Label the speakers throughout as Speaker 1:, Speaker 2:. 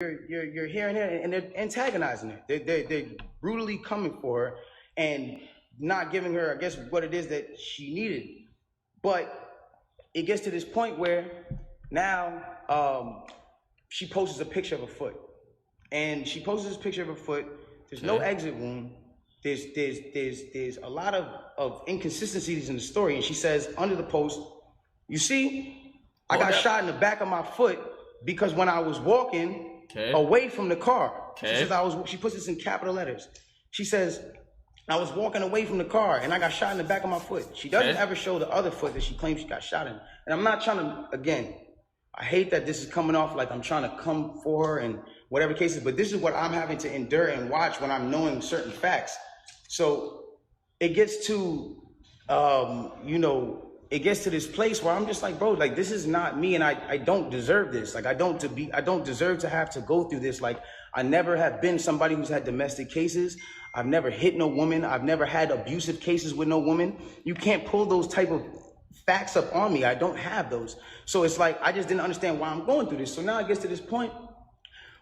Speaker 1: you're hearing her, and they're antagonizing her. They're brutally coming for her and not giving her, I guess, what it is that she needed. But it gets to this point where now she posts a picture of a foot, and she posts this picture of a foot. There's no exit wound. There's a lot of inconsistencies in the story, and she says under the post, "You see, I got shot in the back of my foot because when I was walking away from the car." She says she puts this in capital letters. She says, "I was walking away from the car and I got shot in the back of my foot." She doesn't ever show the other foot that she claims she got shot in. And I'm not trying to, again, I hate that this is coming off like I'm trying to come for her and whatever cases, but this is what I'm having to endure and watch when I'm knowing certain facts. So it gets to, it gets to this place where I'm just like, bro, like, this is not me, and I don't deserve this. Like, I don't deserve to have to go through this. Like, I never have been somebody who's had domestic cases. I've never hit no woman. I've never had abusive cases with no woman. You can't pull those type of facts up on me. I don't have those. So it's like, I just didn't understand why I'm going through this. So now it gets to this point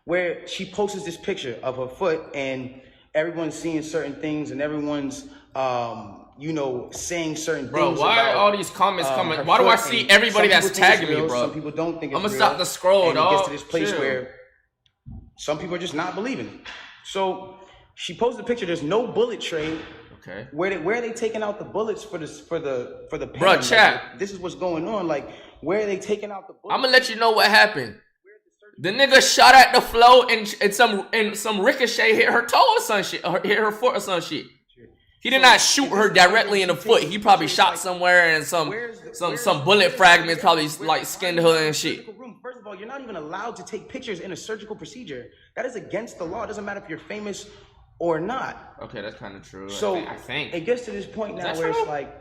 Speaker 1: where she posts this picture of her foot, and everyone's seeing certain things, and everyone's, saying certain things.
Speaker 2: Bro, why are all these comments coming? Why do I see everybody that's tagging me, bro?
Speaker 1: Some people don't think it's real.
Speaker 2: I'm gonna stop the scroll,
Speaker 1: dog. It gets to this place where some people are just not believing it. So she posted a picture. There's no bullet tray.
Speaker 2: Okay.
Speaker 1: Where are they taking out the bullets for the pen?
Speaker 2: Bro, chat.
Speaker 1: Like, this is what's going on. Like, where are they taking out the bullets?
Speaker 2: I'm gonna let you know what happened. The nigga shot at the flow and some ricochet hit her toe or some shit, or hit her foot or some shit. He did not shoot her directly in the foot. He probably shot somewhere, and some bullet fragments probably like skinned her and shit.
Speaker 1: First of all, you're not even allowed to take pictures in a surgical procedure. That is against the law. It doesn't matter if you're famous or not.
Speaker 2: Okay, that's kind of true.
Speaker 1: So
Speaker 2: I think
Speaker 1: it gets to this point now where it's like,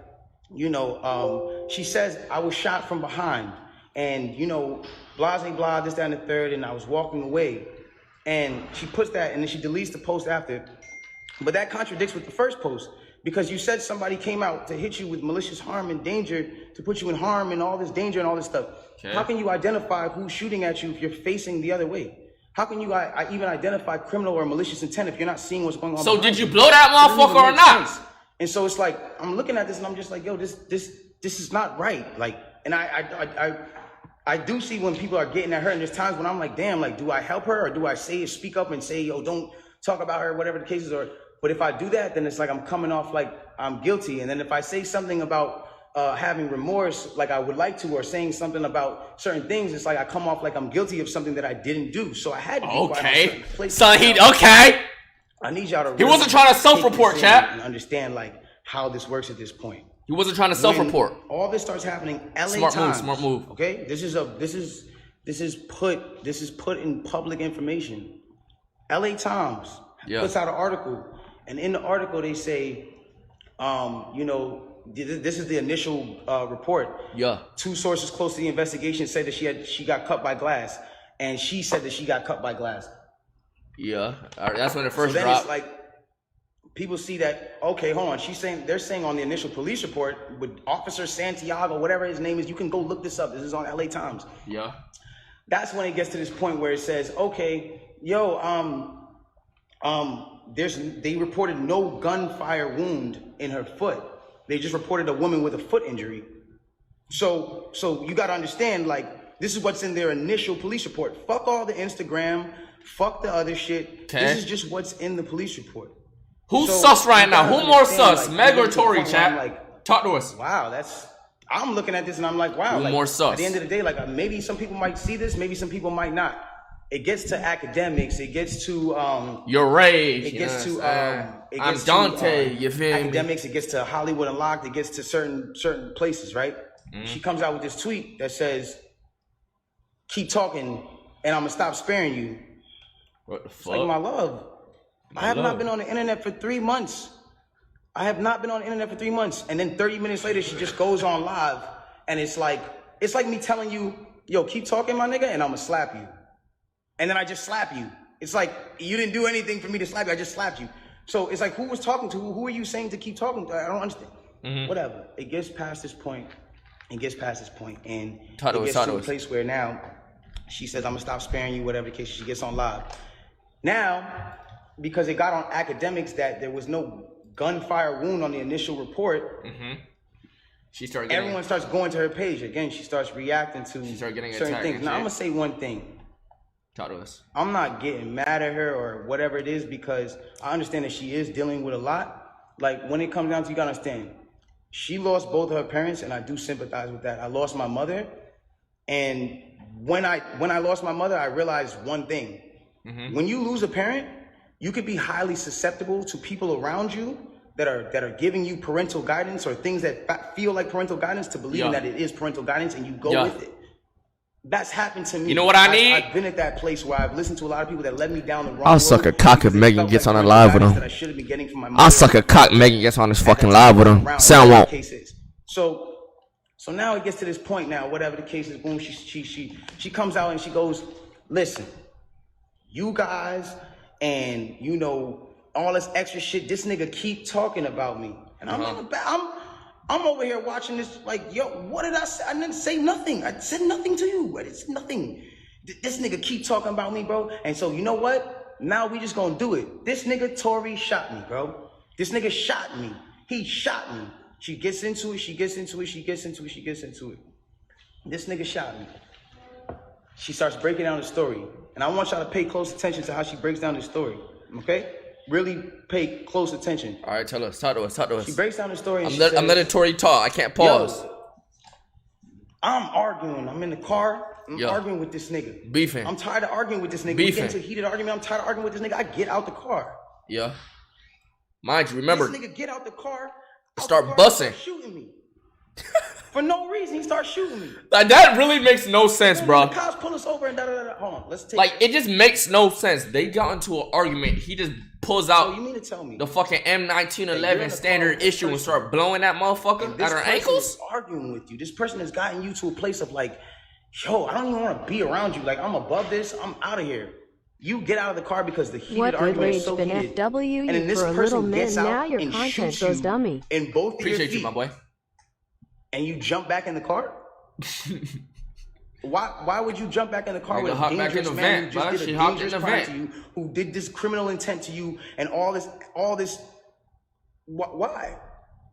Speaker 1: she says, "I was shot from behind, and blah, blah, blah, this, that, and the third, and I was walking away." And she puts that, and then she deletes the post after. But that contradicts with the first post, because you said somebody came out to hit you with malicious harm and danger, to put you in harm and all this danger and all this stuff. Okay. How can you identify who's shooting at you if you're facing the other way? How can you even identify criminal or malicious intent if you're not seeing what's going on?
Speaker 2: So did you blow that motherfucker or not?
Speaker 1: Sense. And so it's like, I'm looking at this and I'm just like, yo, this is not right. Like, and I do see when people are getting at her, and there's times when I'm like, damn, like, do I help her, or do I speak up and say, yo, don't talk about her, whatever the case is? But if I do that, then it's like I'm coming off like I'm guilty. And then if I say something about having remorse, like I would like to, or saying something about certain things, it's like I come off like I'm guilty of something that I didn't do. So I had to be quiet.
Speaker 2: So I need y'all to really, he wasn't trying to self-report, chat,
Speaker 1: and understand like how this works at this point.
Speaker 2: He wasn't trying to self-report.
Speaker 1: All this starts happening. LA Times.
Speaker 2: Smart move.
Speaker 1: Okay, this is put in public information. LA Times puts out an article, and in the article they say, this is the initial report. Yeah. 2 sources close to the investigation said that she got cut by glass, and she said that she got cut by glass.
Speaker 2: Yeah, that's when it first
Speaker 1: so then
Speaker 2: dropped.
Speaker 1: It's like people see that. Okay, hold on. They're saying on the initial police report with Officer Santiago, whatever his name is, you can go look this up. This is on LA Times.
Speaker 2: Yeah.
Speaker 1: That's when it gets to this point where it says, okay, they reported no gunfire wound in her foot. They just reported a woman with a foot injury. So you got to understand, like, this is what's in their initial police report. Fuck all the Instagram. Fuck the other shit. Okay. This is just what's in the police report.
Speaker 2: Who's sus right now? Who more sus? Like, Meg or Tory, chat?
Speaker 1: Like,
Speaker 2: talk to us.
Speaker 1: Wow, I'm looking at this and I'm like, wow.
Speaker 2: Who more sus?
Speaker 1: At the end of the day, like, maybe some people might see this, maybe some people might not. It gets to academics. It gets to
Speaker 2: YourRage.
Speaker 1: It gets to
Speaker 2: I'm Dante. You feel
Speaker 1: academics. Me? It gets to Hollywood Unlocked. It gets to certain places, right? She comes out with this tweet that says, "Keep talking, and I'm gonna stop sparing you."
Speaker 2: What the fuck?
Speaker 1: It's like, my love, I have not been on the internet for 3 months. And then 30 minutes later, she just goes on live, and it's like me telling you, "Yo, keep talking, my nigga, and I'm gonna slap you." And then I just slap you. It's like, you didn't do anything for me to slap you. I just slapped you. So it's like, who was talking to? Who are you saying to keep talking to? I don't understand. Whatever. It gets past this point. And it gets to a place where now She says, I'm gonna stop sparing you, whatever the case. She gets on live. Now, because it got on academics that there was no gunfire wound on the initial report,
Speaker 2: she started getting,
Speaker 1: everyone starts going to her page. Again, she starts reacting to certain things. Now, I'm gonna say one thing.
Speaker 2: Talk to us.
Speaker 1: I'm not getting mad at her or whatever it is, because I understand that she is dealing with a lot. Like, when it comes down to, you gotta understand, she lost both of her parents, and I do sympathize with that. I lost my mother, and when I lost my mother, I realized one thing. When you lose a parent, you could be highly susceptible to people around you that are giving you parental guidance or things that feel like parental guidance, to believing that it is parental guidance, and you go with it. That's happened to me.
Speaker 2: You know what I need?
Speaker 1: I've been at that place where I've listened to a lot of people that led me down the wrong road.
Speaker 2: I'll suck a cock if Megan gets on a live with him.
Speaker 1: I should have been getting from my mother.
Speaker 2: I'll suck a cock if Megan gets on this fucking live with him. Sound won't.
Speaker 1: So now it gets to this point now, whatever the case is, boom, she comes out and she goes, listen, you guys and, you know, all this extra shit, this nigga keep talking about me. And I'm over here watching this like, yo, what did I say? I didn't say nothing. I said nothing to you. It's nothing. This nigga keep talking about me, bro. And so, you know what? Now we just gonna do it. This nigga Tory shot me, bro. This nigga shot me. He shot me. She gets into it. This nigga shot me. She starts breaking down the story. And I want y'all to pay close attention to how she breaks down the story. Okay? Really pay close attention.
Speaker 2: All right, talk to us.
Speaker 1: She breaks down the story. And
Speaker 2: I'm letting Tory talk. I can't pause.
Speaker 1: Yo, I'm arguing. I'm in the car. I'm arguing with this nigga.
Speaker 2: Beefing.
Speaker 1: I'm tired of arguing with this nigga. We get into a heated argument. I'm tired of arguing with this nigga. I get out the car.
Speaker 2: Yeah. Mind you, remember.
Speaker 1: This nigga get out the car.
Speaker 2: Start busting.
Speaker 1: Shooting me. For no reason, he starts shooting me.
Speaker 2: Like, that really makes no sense, bro.
Speaker 1: The cops pull us over and Hold on, let's take.
Speaker 2: Like, it just makes no sense. They got into an argument. He just pulls out.
Speaker 1: So you mean to tell me
Speaker 2: the fucking M1911 standard issue and start blowing that motherfucker at her ankles?
Speaker 1: Arguing with you. This person has gotten you to a place of like, yo, I don't even want to be around you. Like, I'm above this. I'm out of here. You get out of the car because the heated argument is so heated.
Speaker 3: FW,
Speaker 1: and then this person gets out and shoots you
Speaker 3: dummy.
Speaker 1: in both of your feet.
Speaker 2: Appreciate you, my boy.
Speaker 1: And you jump back in the car? Why would you jump back in the car with a dangerous man who just did a dangerous crime to you, who did this criminal intent to you, and all this? Why?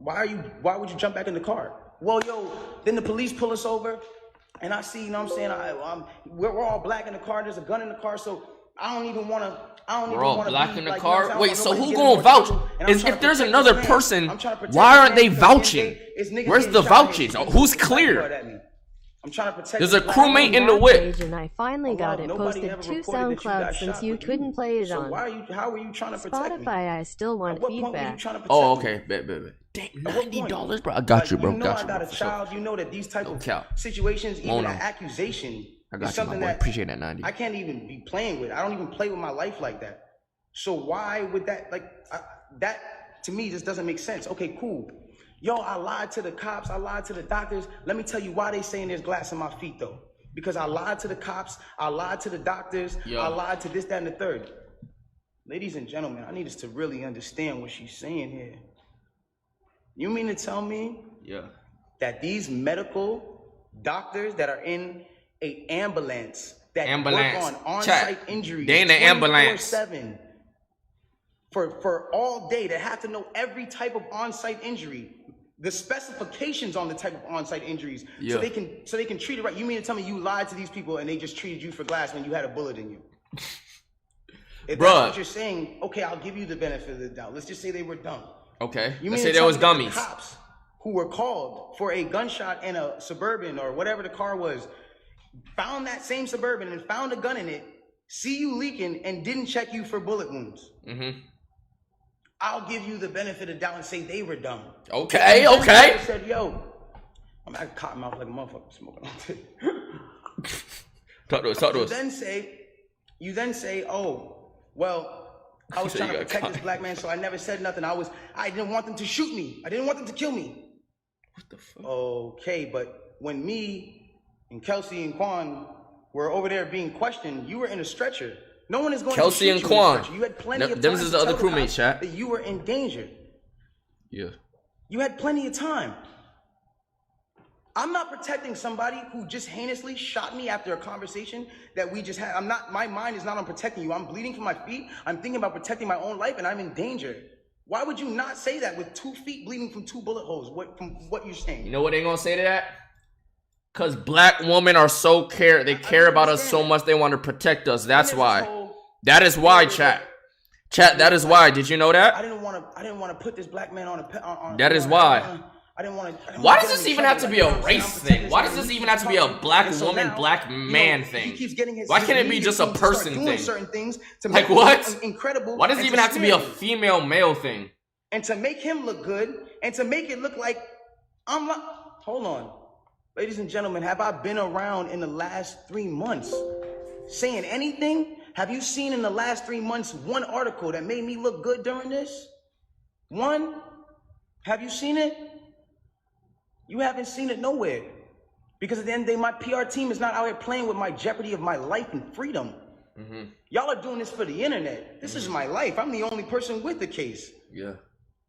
Speaker 1: Why would you jump back in the car? Well, yo, then the police pull us over, and I see, you know what I'm saying? We're all black in the car. There's a gun in the car, so I don't even want to.
Speaker 2: We're all black in the car. Wait, so who gonna vouch? If there's another person, why aren't they vouching? Where's the vouches? Who's clear?
Speaker 1: I'm trying to protect.
Speaker 2: There's a crewmate in the whip.
Speaker 3: And I finally got it posted to SoundCloud since you couldn't play it on.
Speaker 1: How are you trying to protect me?
Speaker 3: Spotify, I still want feedback.
Speaker 2: Oh, okay. Bet. Dang, $90, bro. I got you, bro.
Speaker 1: You know I got a child. You know that these type of situations, even an accusation, is something that
Speaker 2: appreciate that 90.
Speaker 1: I can't even be playing with. I don't even play with my life like that. So why would that, that to me just doesn't make sense. Okay, cool. Yo, I lied to the cops. I lied to the doctors. Let me tell you why they saying there's glass in my feet, though. Because I lied to the cops. I lied to the doctors. I lied to this, that, and the third. Ladies and gentlemen, I need us to really understand what she's saying here. You mean to tell me that these medical doctors that are in an ambulance that work on on-site injuries 24/7 for all day, that have to know every type of on-site injury, the specifications on the type of on-site injuries, so they can treat it right. You mean to tell me you lied to these people and they just treated you for glass when you had a bullet in you? If that's what you're saying, okay, I'll give you the benefit of the doubt. Let's just say they were dumb.
Speaker 2: Okay,
Speaker 1: you
Speaker 2: let's say there was dummies.
Speaker 1: The cops who were called for a gunshot in a Suburban or whatever the car was, found that same Suburban and found a gun in it, see you leaking and didn't check you for bullet wounds. I'll give you the benefit of the doubt and say they were dumb.
Speaker 2: Okay.
Speaker 1: I said, yo, I'm at cotton mouth like a motherfucker smoking on it. Talk to us. You then say, oh, well, I was trying to protect this black man, so I never said nothing. I didn't want them to shoot me. I didn't want them to kill me.
Speaker 2: What the fuck?
Speaker 1: Okay, but when me and Kelsey and Quan were over there being questioned, you were in a stretcher. No one is going to shoot you. Kelsey and Quan. You had plenty of time
Speaker 2: them is the other crewmates, chat.
Speaker 1: That you were in danger.
Speaker 2: Yeah.
Speaker 1: You had plenty of time. I'm not protecting somebody who just heinously shot me after a conversation that we just had. My mind is not on protecting you. I'm bleeding from my feet. I'm thinking about protecting my own life and I'm in danger. Why would you not say that with 2 feet bleeding from 2 bullet holes? From what you're saying?
Speaker 2: You know what they gonna say to that? Cause black women are so they care about us so much they want to protect us. That's why. That is why, chat. Chat, that is why. Did you know that?
Speaker 1: I didn't want to put this black man on
Speaker 2: that is why.
Speaker 1: I didn't want to.
Speaker 2: Why does this even have to be a race thing? Why does this even have to be a black woman, black man thing?
Speaker 1: He keeps getting his.
Speaker 2: Why can't it be just a person thing?
Speaker 1: Certain things to
Speaker 2: like what?
Speaker 1: Incredible.
Speaker 2: Why does it even have to be a female male thing?
Speaker 1: And to make him look good, and to make it look like I'm not. Hold on, ladies and gentlemen, have I been around in the last 3 months saying anything? Have you seen in the last 3 months one article that made me look good during this? One? Have you seen it? You haven't seen it nowhere. Because at the end of the day, my PR team is not out here playing with my jeopardy of my life and freedom. Y'all are doing this for the internet. This is my life. I'm the only person with the case.
Speaker 2: Yeah.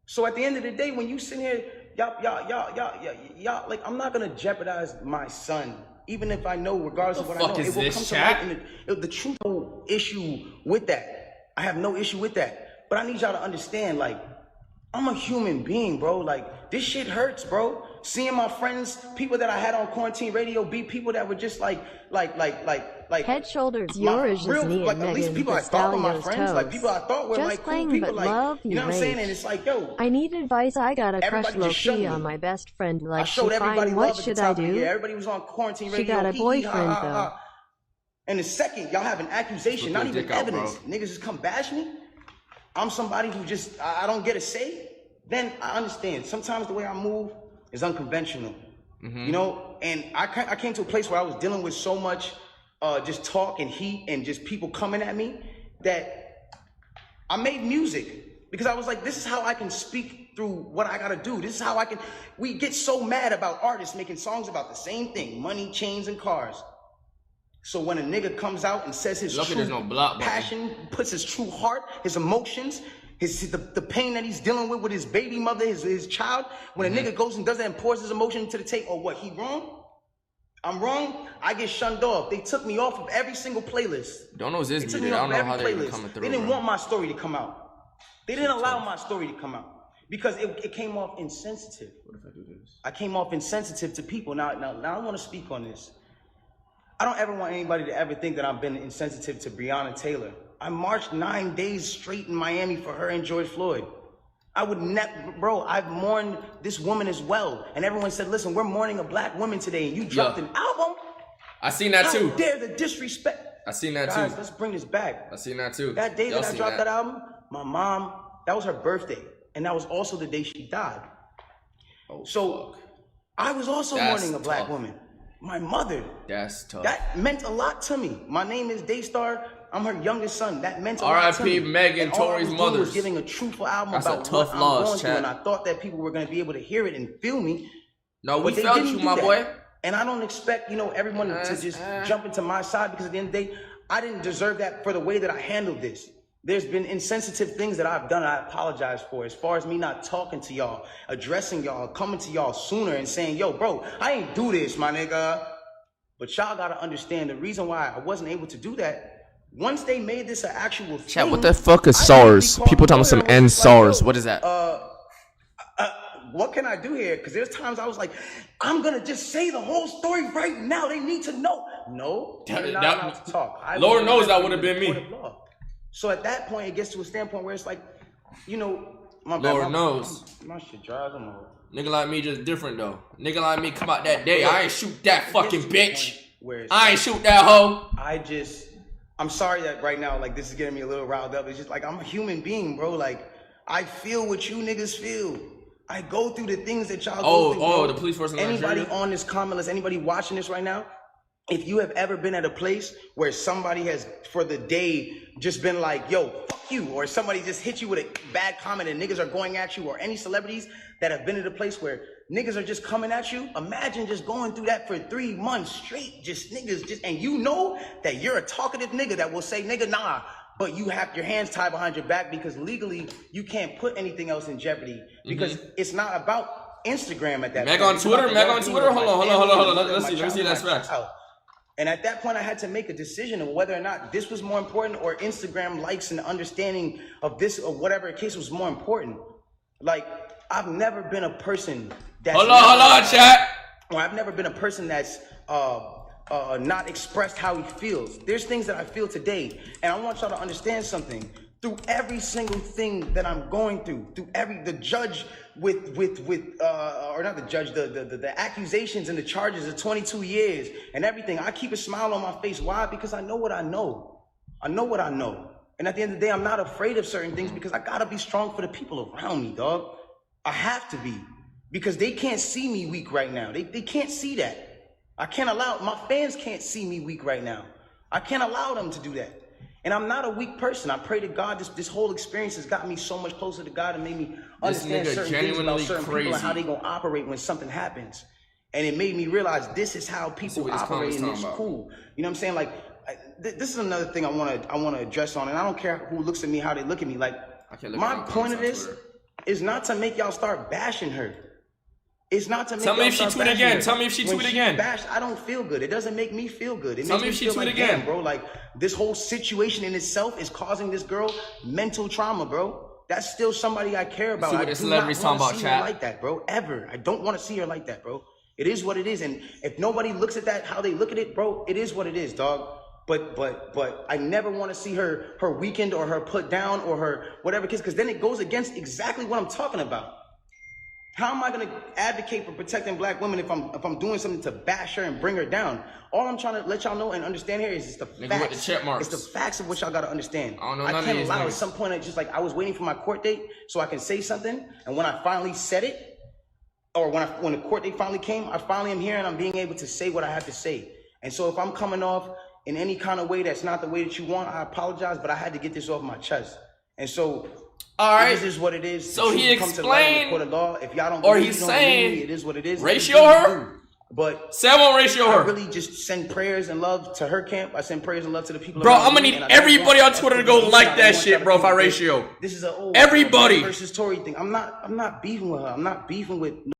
Speaker 1: So at the end of the day, when you sit here, y'all, like, I'm not gonna jeopardize my son, even if I know, regardless of what I know, it will come to light. The truth, no issue with that. I have no issue with that. But I need y'all to understand, like, I'm a human being, bro. Like, this shit hurts, bro. Seeing my friends, people that I had on quarantine radio, be people that were just like
Speaker 3: head, shoulders, YourRage, knee,
Speaker 1: like,
Speaker 3: and
Speaker 1: at least
Speaker 3: Megan,
Speaker 1: people I thought were my friends, like people I thought were
Speaker 3: just
Speaker 1: like
Speaker 3: playing,
Speaker 1: cool people,
Speaker 3: but
Speaker 1: like
Speaker 3: love,
Speaker 1: you know what I'm saying? And it's like, yo,
Speaker 3: I need advice. I got a crush low-key on my best friend. Like, she fine. What should I do?
Speaker 1: Everybody was on quarantine radio.
Speaker 3: She got a boyfriend though.
Speaker 1: And the second y'all have an accusation, not even evidence, niggas just come bash me. I'm somebody who just I don't get a say. Then I understand. Sometimes the way I move is unconventional, you know. And I came to a place where I was dealing with so much just talk and heat and just people coming at me that I made music because I was like, this is how I can speak through what I gotta do. This is how I can. We get so mad about artists making songs about the same thing: money, chains, and cars. So when a nigga comes out and says his true passion, puts his true heart, his emotions, the pain that he's dealing with his baby mother, his child, when a nigga goes and does that and pours his emotion to the tape, or what, he wrong? I'm wrong? I get shunned off. They took me off of every single playlist.
Speaker 2: Don't know who's this muted. I don't know how they even coming through.
Speaker 1: They didn't want my story to come out. They didn't allow my story to come out because it came off insensitive.
Speaker 2: What if I do this?
Speaker 1: I came off insensitive to people. Now I want to speak on this. I don't ever want anybody to ever think that I've been insensitive to Breonna Taylor. I marched 9 days straight in Miami for her and George Floyd. I would never, bro, I've mourned this woman as well. And everyone said, listen, we're mourning a black woman today, and you dropped an album?
Speaker 2: I seen that too.
Speaker 1: How dare the disrespect?
Speaker 2: I seen that
Speaker 1: Guys,
Speaker 2: too.
Speaker 1: let's bring this back.
Speaker 2: I seen that too.
Speaker 1: That day that I dropped that album, my mom, that was her birthday. And that was also the day she died.
Speaker 2: Oh,
Speaker 1: so fuck. I was also mourning a black woman. My mother.
Speaker 2: That's tough.
Speaker 1: That meant a lot to me. My name is Daystar. I'm her youngest son. That meant a lot to me.
Speaker 2: R.I.P. Megan, Tory's mother.
Speaker 1: Was giving a truthful album about what I'm going through, and I thought that people were going to be able to hear it and feel me.
Speaker 2: No, we felt you, my boy.
Speaker 1: And I don't expect, you know, everyone to just jump into my side, because at the end of the day, I didn't deserve that for the way that I handled this. There's been insensitive things that I've done and I apologize for, as far as me not talking to y'all, addressing y'all, coming to y'all sooner and saying, yo, bro, I ain't do this, my nigga. But y'all gotta understand the reason why I wasn't able to do that. Once they made this an actual thing.
Speaker 2: Chat, what the fuck is SARS? People talking some end SARS. What is that?
Speaker 1: What can I do here? Because there's times I was like, I'm gonna just say the whole story right now. They need to know. No, you're not allowed to talk.
Speaker 2: Lord knows that would have been me.
Speaker 1: So at that point, it gets to a standpoint where it's like, you know,
Speaker 2: Lord knows.
Speaker 1: My shit drives them over.
Speaker 2: Nigga like me just different though. Nigga like me come out that day. I ain't shoot that fucking bitch. I ain't shoot that hoe.
Speaker 1: I'm sorry that right now, like, this is getting me a little riled up. It's just like, I'm a human being, bro. Like, I feel what you niggas feel. I go through the things that y'all go through. Oh,
Speaker 2: the police force in
Speaker 1: Anybody
Speaker 2: Nigeria?
Speaker 1: on this comment list, anybody watching this right now, if you have ever been at a place where somebody has, for the day, just been like, yo, fuck you, or somebody just hit you with a bad comment and niggas are going at you, or any celebrities that have been at a place where niggas are just coming at you, imagine just going through that for 3 months straight, just niggas, and you know that you're a talkative nigga that will say, nigga, nah, but you have your hands tied behind your back because legally you can't put anything else in jeopardy, because it's not about Instagram at that
Speaker 2: Meg
Speaker 1: point.
Speaker 2: on Twitter? Meg on Twitter? Hold on. Let's see that's facts.
Speaker 1: And at that point, I had to make a decision of whether or not this was more important or Instagram likes and understanding of this or whatever case was more important. Like, I've never been a person that's... Hold
Speaker 2: on, chat.
Speaker 1: Or I've never been a person that's not expressed how he feels. There's things that I feel today, and I want y'all to understand something. Through every single thing that I'm going through the judge or not the judge, the accusations and the charges of 22 years and everything, I keep a smile on my face. Why? Because I know what I know. I know what I know. And at the end of the day, I'm not afraid of certain things because I gotta be strong for the people around me, dog. I have to be. Because they can't see me weak right now. They can't see that. I can't allow, my fans can't see me weak right now. I can't allow them to do that. And I'm not a weak person. I pray to God this whole experience has got me so much closer to God and made me understand certain things about certain people and how they gonna operate when something happens. And it made me realize this is how people operate and it's cool. You know what I'm saying? Like, this is another thing I wanna address on, and I don't care who looks at me, how they look at me. Like, my point of this is not to make y'all start bashing her. It's not to make
Speaker 2: Tell me if she tweet again. Tell me if she tweet again.
Speaker 1: Bashed, I don't feel good. It doesn't make me feel good. It
Speaker 2: Tell
Speaker 1: makes
Speaker 2: me if she
Speaker 1: feel
Speaker 2: tweet
Speaker 1: like,
Speaker 2: again,
Speaker 1: damn, bro. Like, this whole situation in itself is causing this girl mental trauma, bro. That's still somebody I care about.
Speaker 2: See what
Speaker 1: I
Speaker 2: the
Speaker 1: do not
Speaker 2: celebrities
Speaker 1: want
Speaker 2: talking
Speaker 1: to
Speaker 2: about,
Speaker 1: see her
Speaker 2: chat.
Speaker 1: like that, bro. Ever. I don't want to see her like that, bro. It is what it is. And if nobody looks at that how they look at it, bro, it is what it is, dog. But I never want to see her weakened or her put down or her whatever kids, because then it goes against exactly what I'm talking about. How am I gonna advocate for protecting black women if I'm doing something to bash her and bring her down? All I'm trying to let y'all know and understand here is just the facts.
Speaker 2: With the check marks.
Speaker 1: It's the facts of what y'all gotta understand.
Speaker 2: I
Speaker 1: can't allow at some point, it's just like I was waiting for my court date so I can say something, and when I finally said it, or when the court date finally came, I finally am here and I'm being able to say what I have to say. And so if I'm coming off in any kind of way that's not the way that you want, I apologize, but I had to get this off my chest. And so, all right, this is what it is.
Speaker 2: So he explained,
Speaker 1: court of law. If y'all don't,
Speaker 2: or he's saying,
Speaker 1: it is what it is.
Speaker 2: Ratio her,
Speaker 1: but
Speaker 2: Sam won't ratio her.
Speaker 1: I really just send prayers and love to her camp. I send prayers and love to the people.
Speaker 2: Bro, I'm gonna need everybody on Twitter to go like that shit, bro. If I ratio,
Speaker 1: this is a
Speaker 2: everybody
Speaker 1: versus Tory thing. I'm not beefing with her. I'm not beefing with.